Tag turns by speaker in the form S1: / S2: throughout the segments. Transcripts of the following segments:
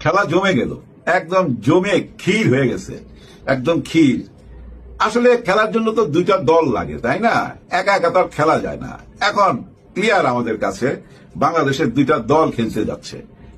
S1: খেলা জমে গেল, একদম জমে ক্ষীর হয়ে গেছে, একদম ক্ষীর। আসলে খেলার জন্য তো দুইটা দল লাগে, তাই না? একা একা তো আর খেলা যায় না। এখন ক্লিয়ার আমাদের কাছে, বাংলাদেশের দুইটা দল খেলতে যাচ্ছে।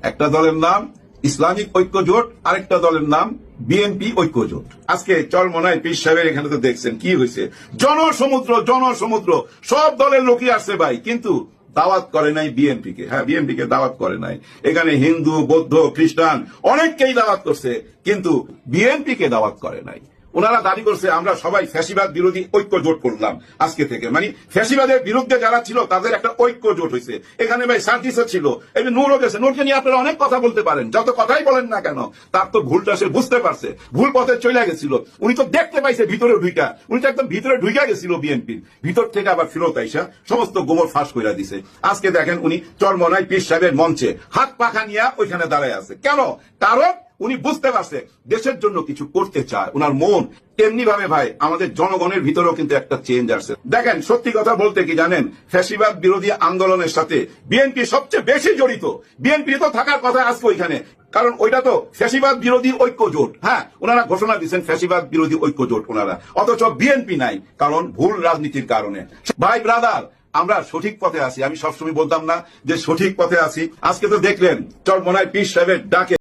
S1: একটা দলের নাম ইসলামিক ঐক্য জোট, আরেকটা দলের নাম বিএনপি ঐক্য জোট। আজকে চরমোনাই পীর সাহেবের এখানে তো দেখছেন কি হয়েছে, জনসমুদ্র জনসমুদ্র, সব দলের লোকই আসছে ভাই, কিন্তু দাওয়াত করে নাই বিএনপি কে। হ্যাঁ, বিএনপি কে দাওয়াত করে নাই। এখানে হিন্দু, বৌদ্ধ, খ্রিস্টান অনেককেই দাওয়াত করছে, কিন্তু বিএনপি কে দাওয়াত করে নাই। ওনারা দাবি করছে আমরা সবাই ফ্যাসিবাদ বিরোধী ঐক্য জোট করলাম আজকে থেকে, মানে ফ্যাসিবাদের বিরুদ্ধে যারা ছিল তাদের একটা ঐক্য জোট হয়েছে। এখানে ভাই সার্জিসও ছিল, এই যে নূরও গেছে। নূরকে নিয়ে আপনারা অনেক কথা বলতে পারেন, যত কথাই বলেন না কেন, তার তো ভুলটা সে বুঝতে পারছে, ভুল পথে চলে গেছিল। উনি তো দেখতে পাইছে ভিতরে ঢুইকা, উনি তো একদম ভিতরে ঢুইকা গেছিল বিএনপির ভিতর থেকে, আবার ফেরত আইসা সমস্ত গোমর ফাঁস করে দিছে। আজকে দেখেন উনি চরমোনাই পীর সাহেবের মঞ্চে হাত পাখা নিয়ে ওইখানে দাঁড়ায় আছে। কেন? কারণ উনি বুঝতে পারছে দেশের জন্য কিছু করতে চায় ওনার মন। তেমনি ভাবে ভাই আমাদের জনগণের ভিতরেও কিন্তু একটা চেঞ্জ আসছে। দেখেন, সত্যি কথা বলতে কি জানেন, ফ্যাসিবাদ বিরোধী আন্দোলনের সাথে বিএনপি সবচেয়ে বেশি জড়িত। বিএনপি তো থাকার কথা আজকে ওইখানে, কারণ ওইটা তো ফ্যাসিবাদ বিরোধী ঐক্য জোট। হ্যাঁ, ওনারা ঘোষণা দিচ্ছেন ফ্যাসিবাদ বিরোধী ঐক্য জোট ওনারা, অথচ বিএনপি নাই, কারণ ভুল রাজনীতির কারণে। ভাই ব্রাদার, আমরা সঠিক পথে আছি। আমি সবসময় বলতাম না যে সঠিক পথে আছি? আজকে তো দেখলেন চরমোনাই পীর সাহেবের ডাকে